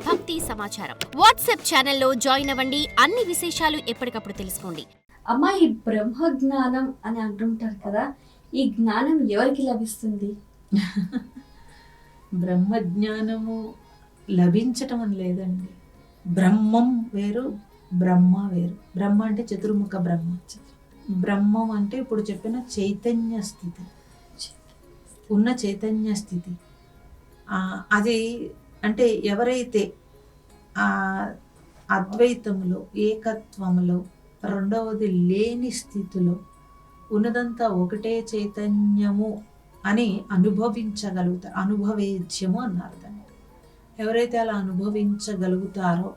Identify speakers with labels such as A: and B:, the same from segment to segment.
A: భక్తి సమాచారం. వాట్సాప్ ఛానల్లో జాయిన్ అవ్వండి. అన్ని విశేషాలు ఎప్పటికప్పుడు తెలుసుకోండి.
B: అమ్మ, ఈ బ్రహ్మ జ్ఞానం అని అంటుంటారు కదా, ఈ జ్ఞానం ఎవరికి లభిస్తుంది?
C: బ్రహ్మజ్ఞానము లభించటం అని లేదండి. బ్రహ్మం వేరు, బ్రహ్మ వేరు. బ్రహ్మ అంటే చతుర్ముఖ బ్రహ్మ. బ్రహ్మం అంటే ఇప్పుడు చెప్పిన చైతన్య స్థితి, ఉన్న చైతన్య స్థితి. అది అంటే ఎవరైతే ఆ అద్వైతములో, ఏకత్వములో, రెండవది లేని స్థితిలో ఉన్నదంతా ఒకటే చైతన్యము అని అనుభవించగలుగుతారు. అనుభవేద్యము అన్నారు దాన్ని. ఎవరైతే అలా అనుభవించగలుగుతారో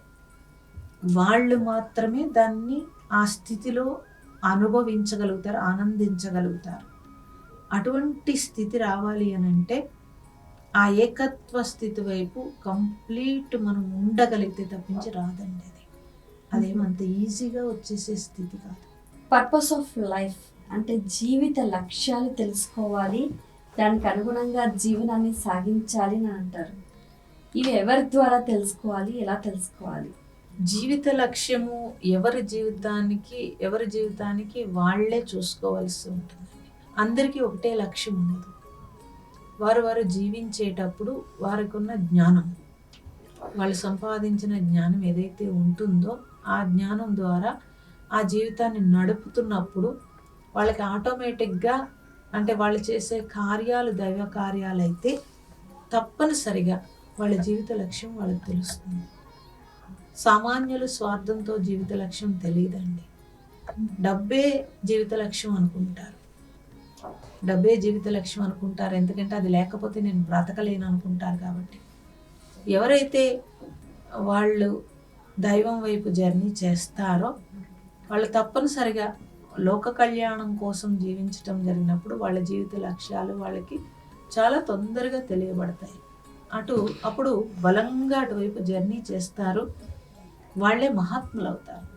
C: వాళ్ళు మాత్రమే దాన్ని ఆ స్థితిలో అనుభవించగలుగుతారు, ఆనందించగలుగుతారు. అటువంటి స్థితి రావాలి అని అంటే ఆ ఏకత్వ స్థితి వైపు కంప్లీట్ మనం ఉండగలిగితే తప్పించి రాదండి. అదేమంత ఈజీగా వచ్చేసే స్థితి కాదు.
B: పర్పస్ ఆఫ్ లైఫ్ అంటే జీవిత లక్ష్యాలు తెలుసుకోవాలి, దానికి అనుగుణంగా జీవనాన్ని సాగించాలి అని అంటారు. ఇవి ఎవరి ద్వారా తెలుసుకోవాలి, ఎలా తెలుసుకోవాలి?
C: జీవిత లక్ష్యము ఎవరి జీవితానికి వాళ్ళే చూసుకోవాల్సి ఉంటుంది. అందరికీ ఒకటే లక్ష్యం ఉండదు. వారు జీవించేటప్పుడు వారికి ఉన్న జ్ఞానం, వాళ్ళు సంపాదించిన జ్ఞానం ఏదైతే ఉంటుందో ఆ జ్ఞానం ద్వారా ఆ జీవితాన్ని నడుపుతున్నప్పుడు వాళ్ళకి ఆటోమేటిక్గా, అంటే వాళ్ళు చేసే కార్యాలు దైవ కార్యాలు అయితే తప్పనిసరిగా వాళ్ళ జీవిత లక్ష్యం వాళ్ళకి తెలుస్తుంది. సామాన్యులు స్వార్థంతో జీవిత లక్ష్యం తెలియదండి. డబ్బే జీవిత లక్ష్యం అనుకుంటారు. ఎందుకంటే అది లేకపోతే నేను బ్రతకలేను అనుకుంటారు. కాబట్టి ఎవరైతే వాళ్ళు దైవం వైపు జర్నీ చేస్తారో వాళ్ళు తప్పనిసరిగా లోక కళ్యాణం కోసం జీవించటం జరిగినప్పుడు వాళ్ళ జీవిత లక్ష్యాలు వాళ్ళకి చాలా తొందరగా తెలియబడతాయి. అప్పుడు బలంగా అటువైపు జర్నీ చేస్తారు. వాళ్ళే మహాత్ములు అవుతారు.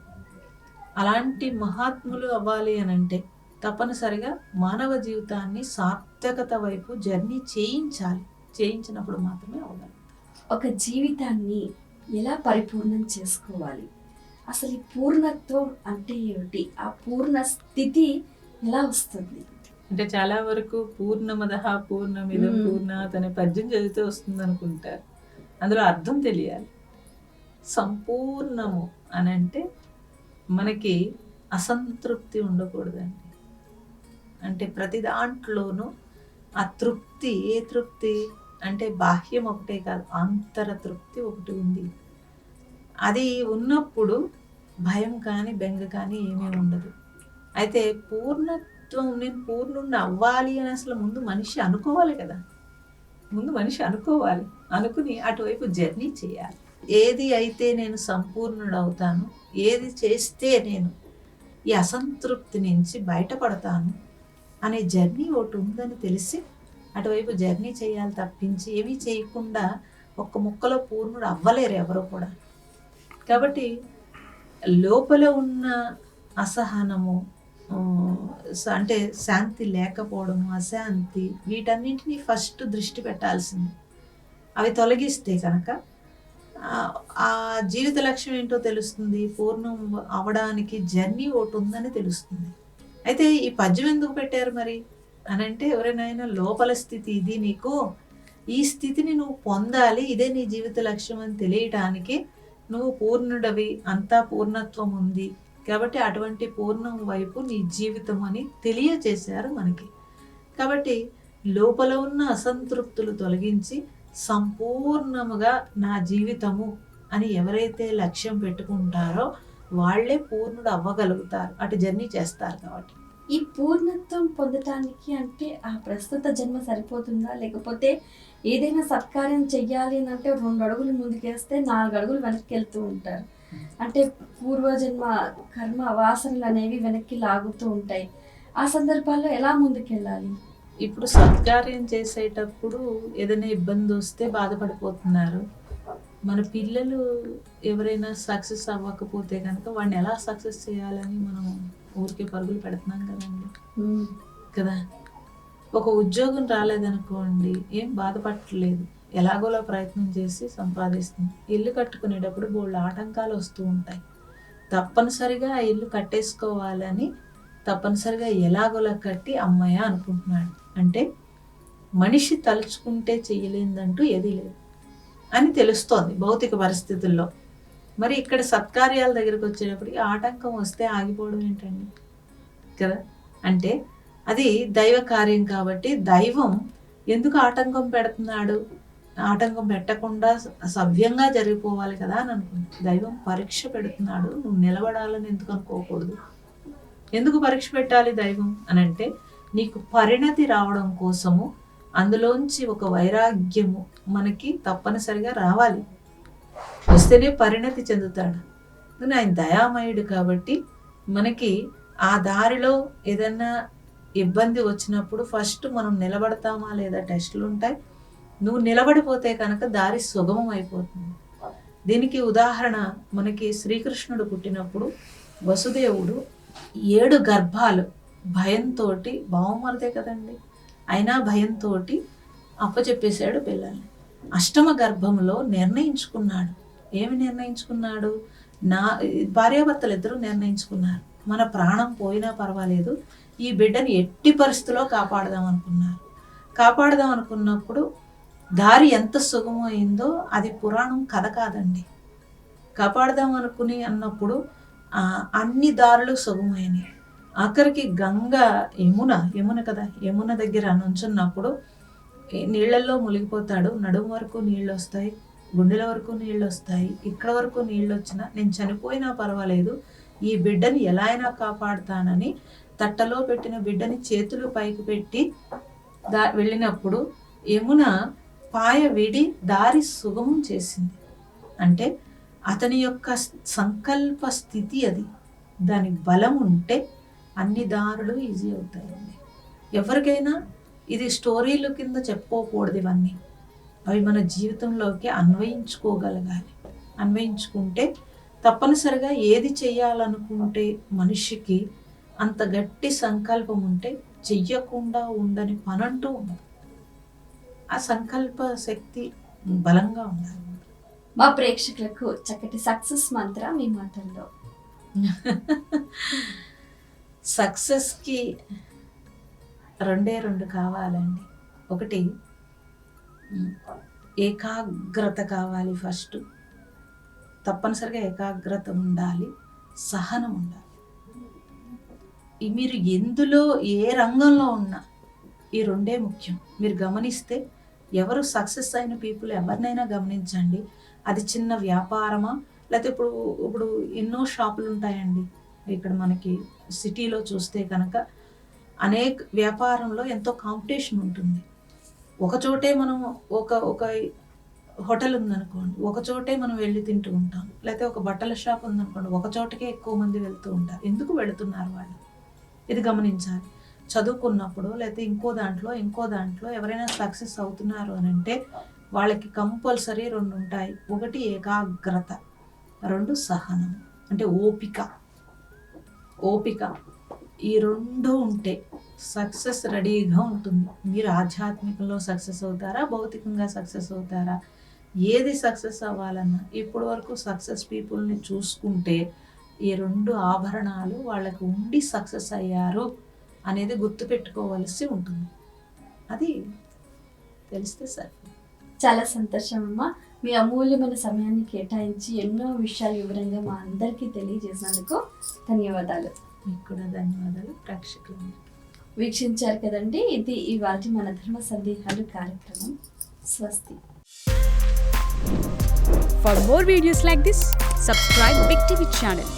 C: అలాంటి మహాత్ములు అవ్వాలి అని అంటే తప్పనిసరిగా మానవ జీవితాన్ని సార్థకత వైపు జర్నీ చేయించాలి. చేయించినప్పుడు మాత్రమే అవ్వగలుగుతారు.
B: ఒక జీవితాన్ని ఎలా పరిపూర్ణం చేసుకోవాలి? అసలు ఈ పూర్ణత్వం అంటే ఏమిటి? ఆ పూర్ణ స్థితి ఎలా వస్తుంది?
C: అంటే చాలా వరకు పూర్ణమదః పూర్ణమిదం పూర్ణాత్ అనే పద్యం చదివితే వస్తుంది అనుకుంటారు. అందులో అర్థం తెలియాలి. సంపూర్ణము అని అంటే మనకి అసంతృప్తి ఉండకూడదండి. అంటే ప్రతి దాంట్లోనూ ఆ తృప్తి, ఏ తృప్తి అంటే బాహ్యం ఒకటే కాదు, అంతర తృప్తి ఒకటి ఉంది. అది ఉన్నప్పుడు భయం కానీ బెంగ కానీ ఏమీ ఉండదు. అయితే పూర్ణత్వం, నేను పూర్ణుణ్ణి అవ్వాలి అని అసలు ముందు మనిషి అనుకోవాలి కదా. అనుకుని అటువైపు జర్నీ చేయాలి. ఏది అయితే నేను సంపూర్ణుడవుతాను, ఏది చేస్తే నేను ఈ అసంతృప్తి నుంచి బయటపడతాను అనే జర్నీ ఒకటి ఉందని తెలిసి అటువైపు జర్నీ చేయాలి తప్పించి ఏమీ చేయకుండా ఒక్క ముక్కలో పూర్ణుడు అవ్వలేరు ఎవరు కూడా. కాబట్టి లోపల ఉన్న అసహనము, అంటే శాంతి లేకపోవడము, అశాంతి, వీటన్నింటినీ ఫస్ట్ దృష్టి పెట్టాల్సింది. అవి తొలగిస్తే కనుక ఆ జీవిత లక్ష్యం ఏంటో తెలుస్తుంది. పూర్ణం అవడానికి జర్నీ ఒకటి ఉందని తెలుస్తుంది. అయితే ఈ పద్యం ఎందుకు పెట్టారు మరి అని అంటే, ఎవరైనా లోపల స్థితి ఇది, నీకు ఈ స్థితిని నువ్వు పొందాలి, ఇదే నీ జీవిత లక్ష్యం అని తెలియటానికి నువ్వు పూర్ణుడవి, అంతా పూర్ణత్వం ఉంది కాబట్టి అటువంటి పూర్ణం వైపు నీ జీవితం అని తెలియచేశారు మనకి. కాబట్టి లోపల ఉన్న అసంతృప్తులు తొలగించి సంపూర్ణముగా నా జీవితము అని ఎవరైతే లక్ష్యం పెట్టుకుంటారో వాళ్ళే పూర్ణుడు అవ్వగలుగుతారు. అటు జర్నీ చేస్తారు. కాబట్టి
B: ఈ పూర్ణత్వం పొందటానికి అంటే ఆ ప్రస్తుత జన్మ సరిపోతుందా, లేకపోతే ఏదైనా సత్కార్యం చెయ్యాలి అని అంటే 2 అడుగులు ముందుకేస్తే 4 అడుగులు వెనక్కి వెళ్తూ ఉంటారు. అంటే పూర్వజన్మ కర్మ వాసనలు అనేవి వెనక్కి లాగుతూ ఉంటాయి. ఆ సందర్భాల్లో ఎలా ముందుకెళ్ళాలి?
C: ఇప్పుడు సత్కార్యం చేసేటప్పుడు ఏదైనా ఇబ్బంది వస్తే బాధపడిపోతున్నారు. మన పిల్లలు ఎవరైనా సక్సెస్ అవ్వకపోతే కనుక వాడిని ఎలా సక్సెస్ చేయాలని మనం ఊరికే పరుగులు పెడుతున్నాం కదండి. కదా, ఒక ఉద్యోగం రాలేదనుకోండి ఏం బాధపడలేదు. ఎలాగోలా ప్రయత్నం చేసి సంపాదిస్తుంది. ఇల్లు కట్టుకునేటప్పుడు బోల్డ్ ఆటంకాలు వస్తూ ఉంటాయి. తప్పనిసరిగా ఆ ఇల్లు కట్టేసుకోవాలని తప్పనిసరిగా ఎలాగోలా కట్టి అమ్మయ్య అనుకుంటున్నాడు. అంటే మనిషి తలుచుకుంటే చెయ్యలేదంటూ ఏదీ లేదు అని తెలుస్తోంది భౌతిక పరిస్థితుల్లో. మరి ఇక్కడ సత్కార్యాల దగ్గరికి వచ్చేటప్పటికి ఆటంకం వస్తే ఆగిపోవడం ఏంటండి కదా? అంటే అది దైవ కార్యం కాబట్టి దైవం ఎందుకు ఆటంకం పెడుతున్నాడు? ఆటంకం పెట్టకుండా సవ్యంగా జరిగిపోవాలి కదా అని అనుకుంది. దైవం పరీక్ష పెడుతున్నాడు, నువ్వు నిలబడాలని ఎందుకు అనుకోకూడదు. ఎందుకు పరీక్ష పెట్టాలి దైవం అని అంటే, నీకు పరిణతి రావడం కోసము, అందులోంచి ఒక వైరాగ్యము మనకి తప్పనిసరిగా రావాలి. వస్తేనే పరిణతి చెందుతాడు. ఆయన దయామయుడు కాబట్టి మనకి ఆ దారిలో ఏదన్నా ఇబ్బంది వచ్చినప్పుడు ఫస్ట్ మనం నిలబడతామా లేదా టెస్టులు ఉంటాయి. నువ్వు నిలబడిపోతే కనుక దారి సుగమం అయిపోతుంది. దీనికి ఉదాహరణ మనకి శ్రీకృష్ణుడు పుట్టినప్పుడు వసుదేవుడు 7 గర్భాలు భయంతో, బావమరిదే కదండి, అయినా భయంతో అప్పచెప్పేశాడు పిల్లల్ని. 8వ గర్భంలో నిర్ణయించుకున్నాడు. ఏమి నిర్ణయించుకున్నాడు? భార్యాభర్తలు ఇద్దరూ నిర్ణయించుకున్నారు, మన ప్రాణం పోయినా పర్వాలేదు, ఈ బిడ్డని ఎట్టి పరిస్థితిలో కాపాడదాం అనుకున్నారు. కాపాడదాం అనుకున్నప్పుడు దారి ఎంత సుగమైందో అది పురాణం కథ కాదండి. కాపాడదాం అనుకుని అన్నప్పుడు అన్ని దారులు సుగమైనవి. ఆఖరికి గంగ యమున కదా, యమున దగ్గర నుంచున్నప్పుడు నీళ్ళల్లో మునిగిపోతాడు. నడుము వరకు నీళ్ళు వస్తాయి, గుండెల వరకు నీళ్ళు వస్తాయి, ఇక్కడ వరకు నీళ్ళు వచ్చినా నేను చనిపోయినా పర్వాలేదు, ఈ బిడ్డని ఎలా అయినా కాపాడుతానని తట్టలో పెట్టిన బిడ్డని చేతులు పైకి పెట్టి వెళ్ళినప్పుడు యమున పాయ విడి దారి సుగమం చేసింది. అంటే అతని యొక్క సంకల్ప స్థితి అది. దాని బలం ఉంటే అన్ని దారులు ఈజీ అవుతాయండి. ఎవరికైనా ఇది స్టోరీల కింద చెప్పుకోకూడదు, ఇవన్నీ అవి మన జీవితంలోకి అన్వయించుకోగలగాలి. అన్వయించుకుంటే తప్పనిసరిగా ఏది చెయ్యాలనుకుంటే మనిషికి అంత గట్టి సంకల్పం ఉంటే చెయ్యకుండా ఉండని పనంటూ ఉండదు. ఆ సంకల్ప శక్తి బలంగా ఉండాలి.
B: మా ప్రేక్షకులకు చక్కటి సక్సెస్ మంత్ర మీ మాటల్లో.
C: సక్సెస్కి 2 కావాలండి. ఒకటి ఏకాగ్రత కావాలి. ఫస్ట్ తప్పనిసరిగా ఏకాగ్రత ఉండాలి, సహనం ఉండాలి. మీరు ఎందులో ఏ రంగంలో ఉన్నా ఈ 2 ముఖ్యం. మీరు గమనిస్తే ఎవరు సక్సెస్ అయిన పీపుల్ ఎవరినైనా గమనించండి, అది చిన్న వ్యాపారమా లేకపోతే ఇప్పుడు ఎన్నో షాపులు ఉంటాయండి. ఇక్కడ మనకి సిటీలో చూస్తే కనుక అనేక వ్యాపారంలో ఎంతో కాంపిటీషన్ ఉంటుంది. ఒకచోటే మనం ఒక హోటల్ ఉందనుకోండి, ఒకచోటే మనం వెళ్ళి తింటూ ఉంటాం. లేకపోతే ఒక బట్టల షాప్ ఉందనుకోండి, ఒక చోటకే ఎక్కువ మంది వెళ్తూ ఉంటారు. ఎందుకు వెళుతున్నారు వాళ్ళు? ఇది గమనించాలి. చదువుకున్నప్పుడు లేకపోతే ఇంకో దాంట్లో ఎవరైనా సక్సెస్ అవుతున్నారు అని అంటే వాళ్ళకి కంపల్సరీ 2 ఉంటాయి. ఒకటి ఏకాగ్రత, 2 సహనం, అంటే ఓపిక. ఈ 2 ఉంటే సక్సెస్ రెడీగా ఉంటుంది. మీరు ఆధ్యాత్మికంలో సక్సెస్ అవుతారా, భౌతికంగా సక్సెస్ అవుతారా, ఏది సక్సెస్ అవ్వాలన్నా ఇప్పటి వరకు సక్సెస్ పీపుల్ని చూసుకుంటే ఈ 2 ఆభరణాలు వాళ్ళకు ఉండి సక్సెస్ అయ్యారు అనేది గుర్తుపెట్టుకోవాల్సి ఉంటుంది. అది తెలిస్తే సరే.
B: చాలా సంతోషం అమ్మా, మీ అమూల్యమైన సమయాన్ని కేటాయించి ఎన్నో విషయాలు వివరంగా మా అందరికీ తెలియజేసినందుకు ధన్యవాదాలు.
C: మీకు కూడా ధన్యవాదాలు. ప్రేక్షకులు
B: వీక్షించారు కదండి, ఇది ఇవాళ మన ధర్మ సందేహాలు కార్యక్రమం. స్వస్తి.
D: For more videos like this, subscribe Big TV channel.